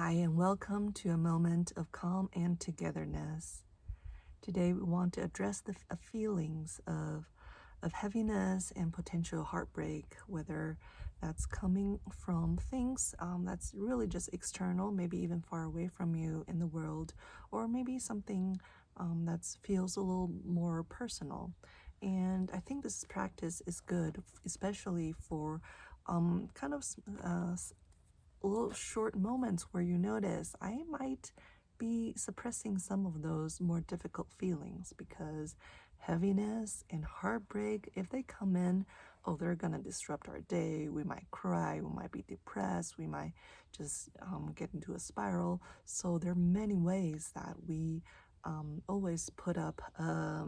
Hi, and welcome to a moment of calm and togetherness. Today, we want to address the feelings of heaviness and potential heartbreak, whether that's coming from things that's really just external, maybe even far away from you in the world, or maybe something that feels a little more personal. And I think this practice is good, especially for kind of little short moments where you notice I might be suppressing some of those more difficult feelings because heaviness and heartbreak, if they come in, oh, they're going to disrupt our day. We might cry, we might be depressed, we might just get into a spiral. So there are many ways that we always put up a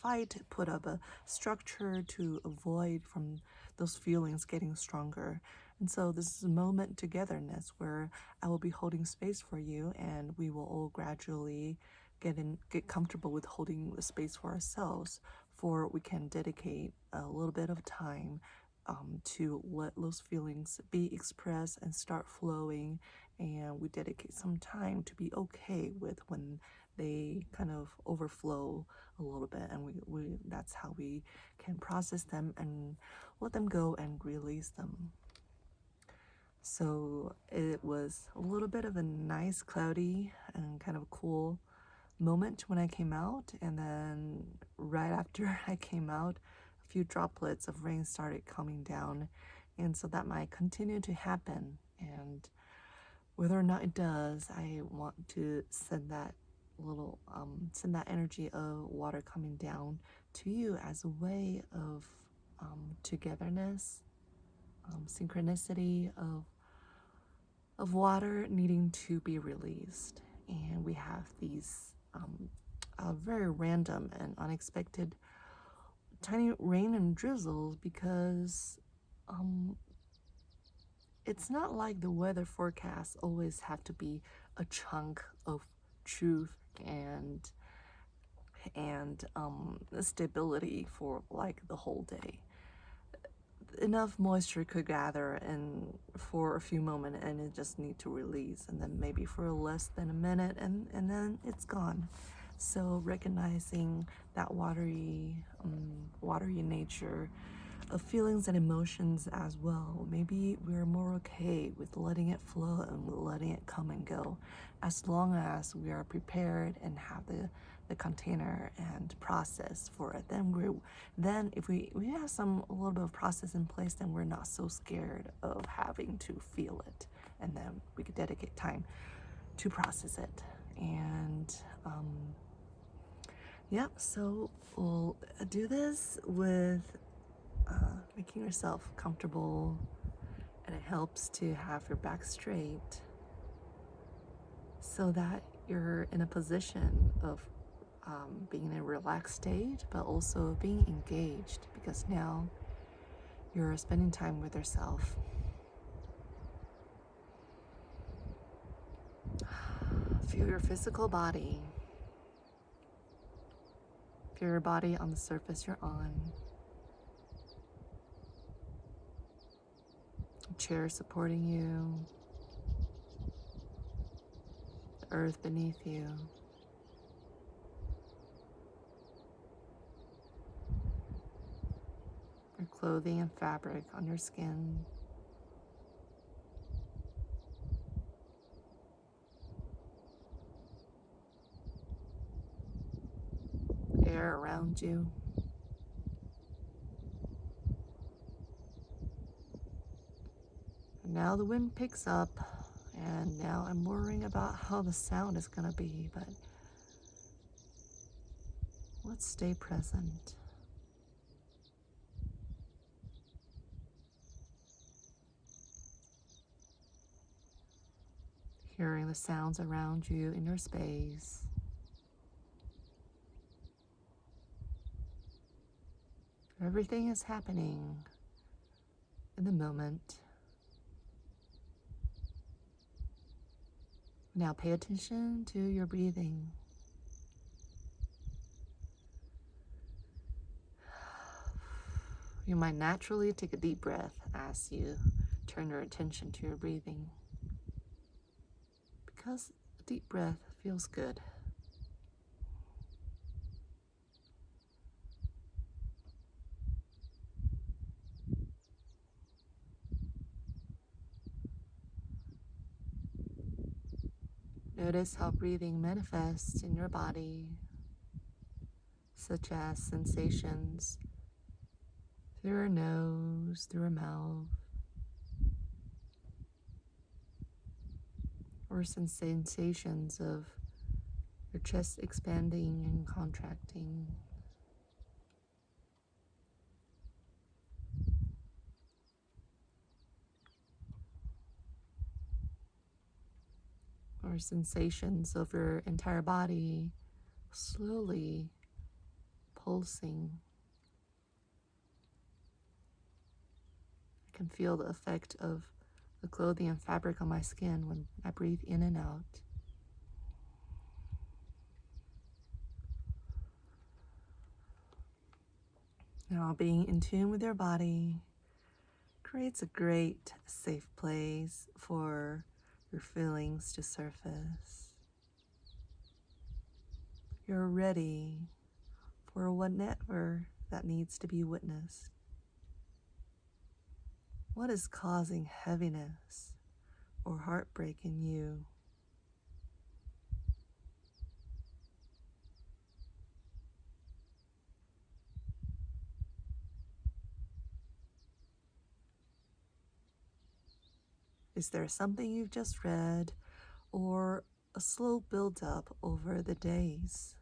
fight, put up a structure to avoid from those feelings getting stronger. And so this is a moment togetherness where I will be holding space for you, and we will all gradually get comfortable with holding the space for ourselves, for we can dedicate a little bit of time to let those feelings be expressed and start flowing, and we dedicate some time to be okay with when they kind of overflow a little bit, and we that's how we can process them and let them go and release them. So it was a little bit of a nice, cloudy, and kind of cool moment when I came out. And then right after I came out, a few droplets of rain started coming down. And so that might continue to happen. And whether or not it does, I want to send that energy of water coming down to you as a way of togetherness, synchronicity of water needing to be released. And we have these very random and unexpected tiny rain and drizzles because um, it's not like the weather forecasts always have to be a chunk of truth and stability for like the whole day. Enough moisture could gather and for a few moments, and it just need to release, and then maybe for less than a minute, and then it's gone. So recognizing that watery nature of feelings and emotions as well, maybe we're more okay with letting it flow and letting it come and go, as long as we are prepared and have the container and process for it. Then if we have a little bit of process in place, then we're not so scared of having to feel it, and then we could dedicate time to process it. And yep, so we'll do this with making yourself comfortable, and it helps to have your back straight so that you're in a position of being in a relaxed state, but also being engaged, because now you're spending time with yourself. Feel your physical body. Feel your body on the surface you're on. A chair supporting you. The earth beneath you. Your clothing and fabric on your skin. Air around you. And now the wind picks up, and now I'm worrying about how the sound is going to be, but let's stay present. Hearing the sounds around you in your space. Everything is happening in the moment. Now pay attention to your breathing. You might naturally take a deep breath as you turn your attention to your breathing. because a deep breath feels good. Notice how breathing manifests in your body, such as sensations through your nose, through your mouth, or sensations of your chest expanding and contracting. Or sensations of your entire body slowly pulsing. I can feel the effect of the clothing and fabric on my skin when I breathe in and out. Now, being in tune with your body creates a great safe place for your feelings to surface. You're ready for whatever that needs to be witnessed. What is causing heaviness or heartbreak in you? Is there something you've just read or a slow build-up over the days?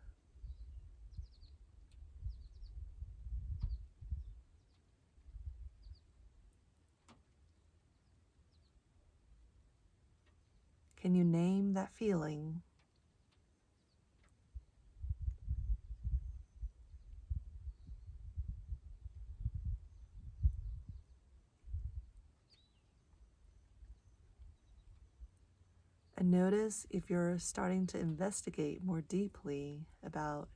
Can you name that feeling? And notice if you're starting to investigate more deeply about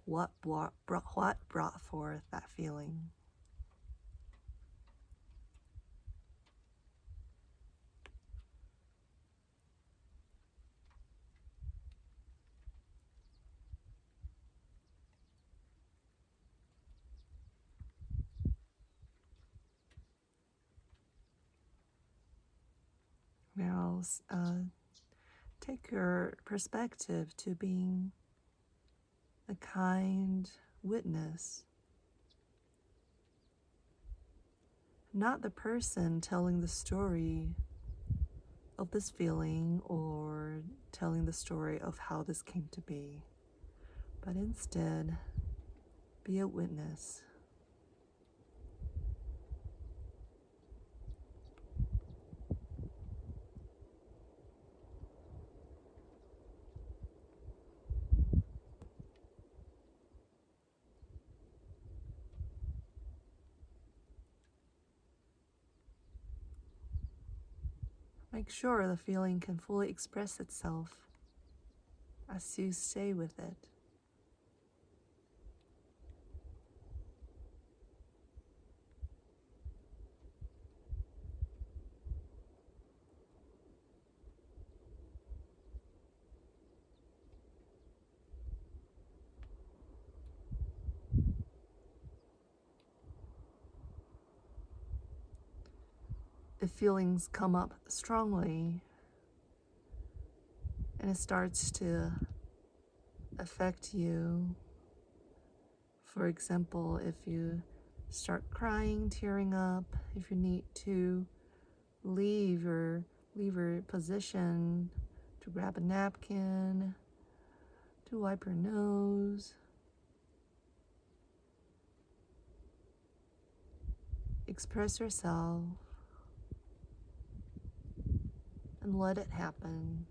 what brought forth that feeling. Now, take your perspective to being a kind witness, not the person telling the story of this feeling or telling the story of how this came to be, but instead be a witness. Make sure the feeling can fully express itself as you stay with it. If feelings come up strongly and it starts to affect you, for example, if you start crying, tearing up, if you need to leave your position to grab a napkin, to wipe your nose, express yourself and let it happen.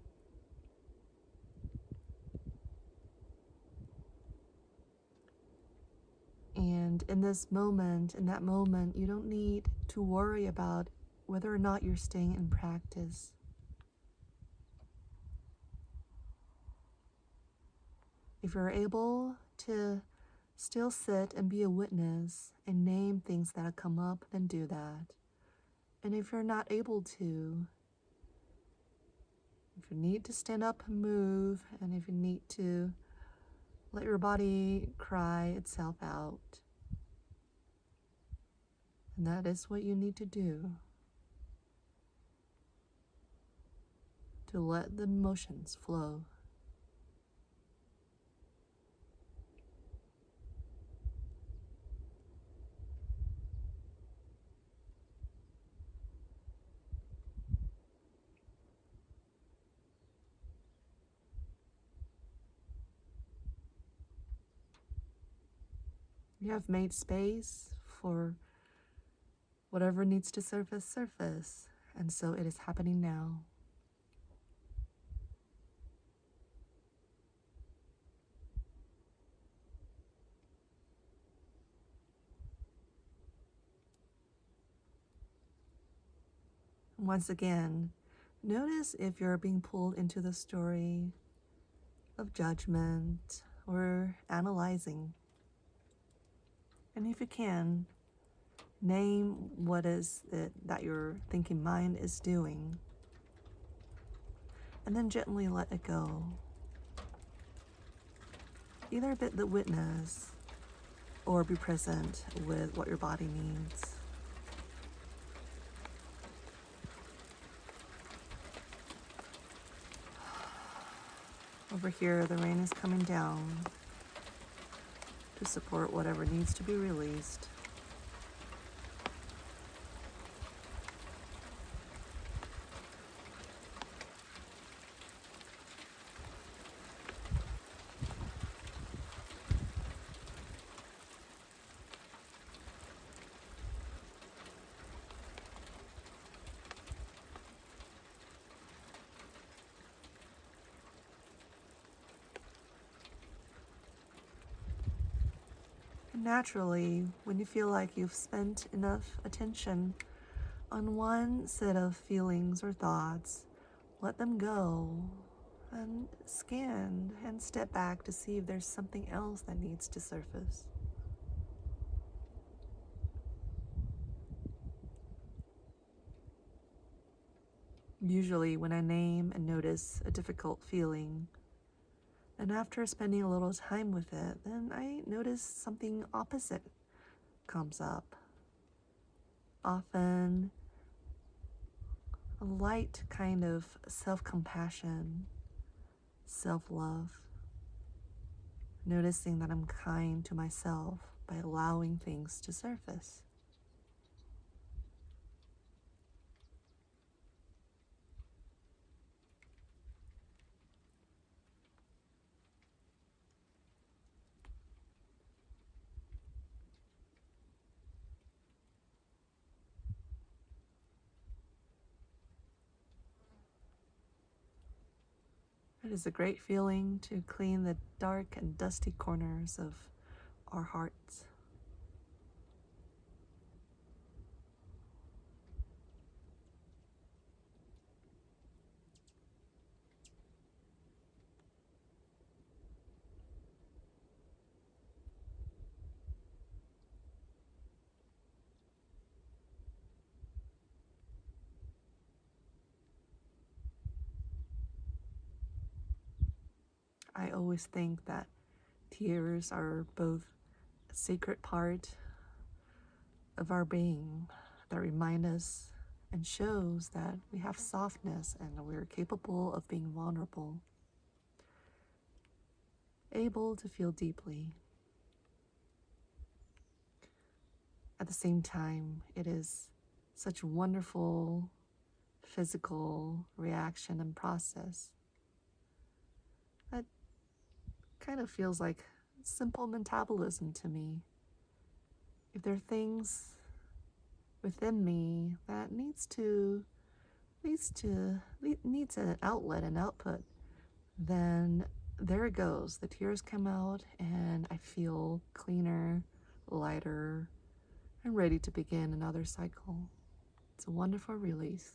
And in this moment, in that moment, you don't need to worry about whether or not you're staying in practice. If you're able to still sit and be a witness and name things that have come up, then do that. And if you're not able to, If you need to stand up and move, and if you need to let your body cry itself out, and that is what you need to do, to let the emotions flow. You have made space for whatever needs to surface, and so it is happening now. Once again, notice if you're being pulled into the story of judgment or analyzing. And if you can, name what is it that your thinking mind is doing, and then gently let it go. Either be the witness or be present with what your body needs. Over here, the rain is coming down to support whatever needs to be released. Naturally, when you feel like you've spent enough attention on one set of feelings or thoughts, let them go and scan and step back to see if there's something else that needs to surface. Usually, when I name and notice a difficult feeling, and after spending a little time with it, then I notice something opposite comes up. Often a light kind of self-compassion, self-love, noticing that I'm kind to myself by allowing things to surface. It is a great feeling to clean the dark and dusty corners of our hearts. I always think that tears are both a sacred part of our being that remind us and shows that we have softness and we're capable of being vulnerable, able to feel deeply. At the same time, it is such wonderful physical reaction and process that kind of feels like simple metabolism to me. If there are things within me that needs an outlet and output, then there it goes. The tears come out and I feel cleaner, lighter, and ready to begin another cycle. It's a wonderful release.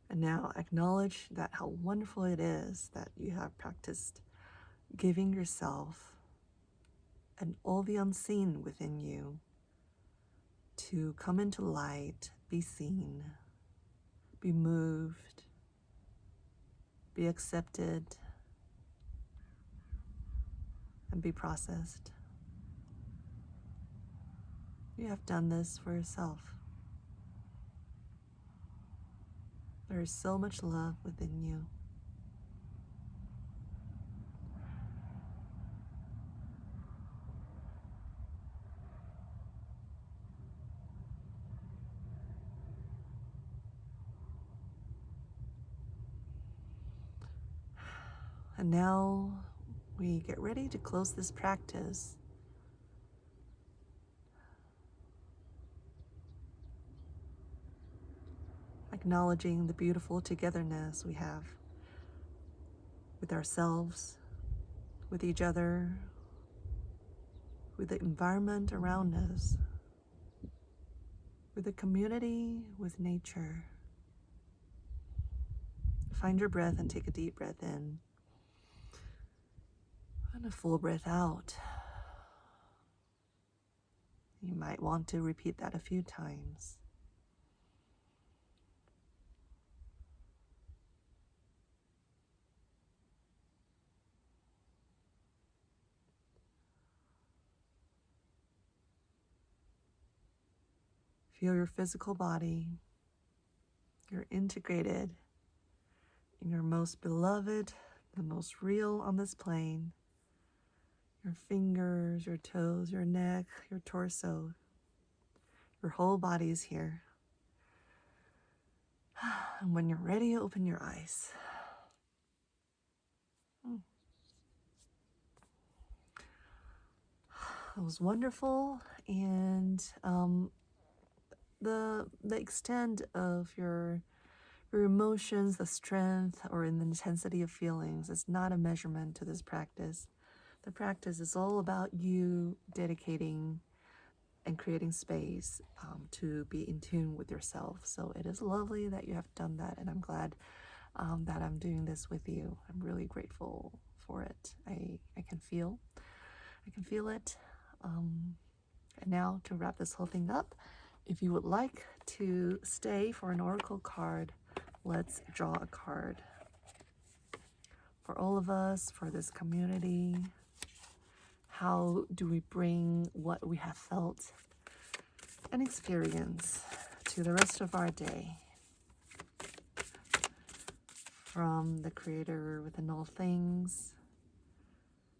And now acknowledge that how wonderful it is that you have practiced giving yourself and all the unseen within you to come into light, be seen, be moved, be accepted, and be processed. You have done this for yourself. There is so much love within you. And now we get ready to close this practice. Acknowledging the beautiful togetherness we have with ourselves, with each other, with the environment around us, with the community, with nature. Find your breath and take a deep breath in and a full breath out. You might want to repeat that a few times. Feel your physical body. You're integrated in your most beloved, the most real on this plane. Your fingers, your toes, your neck, your torso. Your whole body is here. And when you're ready, open your eyes. It was wonderful, and the extent of your emotions, the strength, or in the intensity of feelings is not a measurement to this practice. The practice is all about you dedicating and creating space to be in tune with yourself. So it is lovely that you have done that, and I'm glad that I'm doing this with you. I'm really grateful for it. I can feel it. And now to wrap this whole thing up, if you would like to stay for an oracle card, let's draw a card. For all of us, for this community, how do we bring what we have felt and experience to the rest of our day? From the Creator within all things,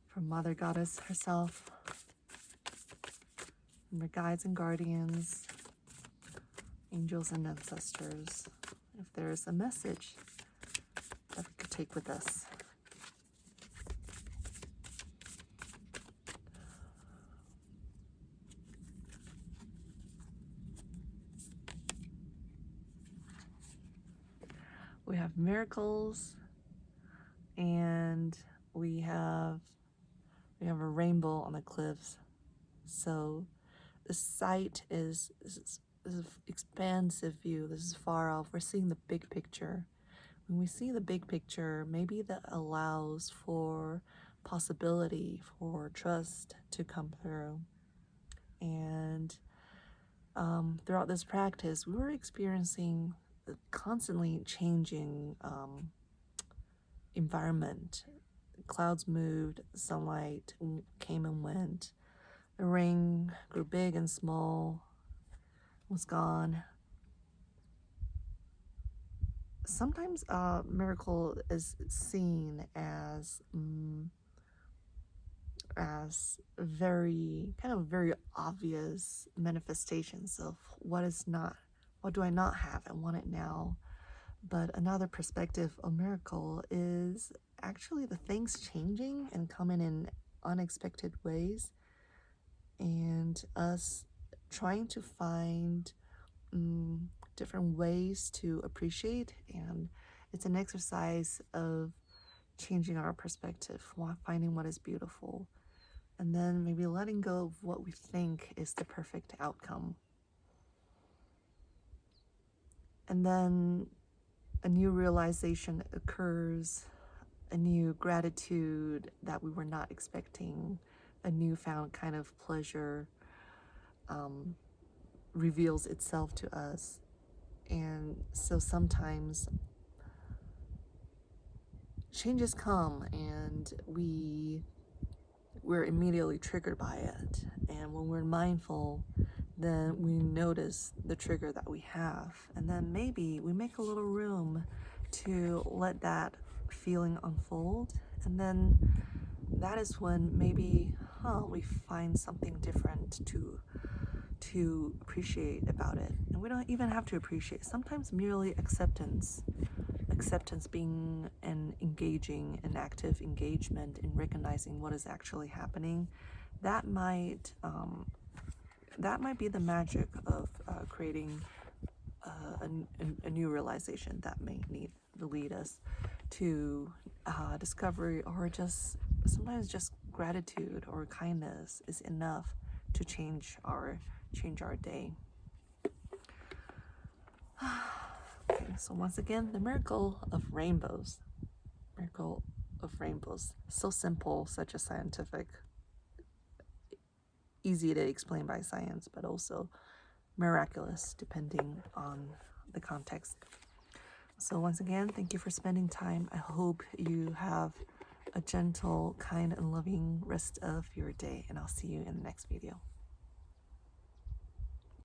from Mother Goddess herself, from the guides and guardians, angels and ancestors. If there's a message that we could take with us. We have miracles, and we have a rainbow on the cliffs. So the sight is an expansive view. This is far off. We're seeing the big picture. When we see the big picture, maybe that allows for possibility for trust to come through. And throughout this practice, we were experiencing the constantly changing environment. The clouds moved, sunlight came and went. The rain grew big and small, was gone. Sometimes a miracle is seen as very obvious manifestations of what do I not have and want it now. But another perspective of miracle is actually the things changing and coming in unexpected ways, and us trying to find different ways to appreciate. And it's an exercise of changing our perspective, finding what is beautiful, and then maybe letting go of what we think is the perfect outcome. And then a new realization occurs a new gratitude that we were not expecting, a newfound kind of pleasure reveals itself to us. And so sometimes changes come and we're immediately triggered by it. And when we're mindful, then we notice the trigger that we have. And then maybe we make a little room to let that feeling unfold. And then that is when maybe, we find something different to appreciate about it. And we don't even have to appreciate. Sometimes merely acceptance being an engaging and active engagement in recognizing what is actually happening, that might be the magic of creating a new realization that may lead us to discovery, or just sometimes just gratitude or kindness is enough to change our day. Okay, so once again, the miracle of rainbows. So simple, such a scientific, easy to explain by science, but also miraculous depending on the context. So once again, thank you for spending time. I hope you have a gentle, kind, and loving rest of your day, and I'll see you in the next video.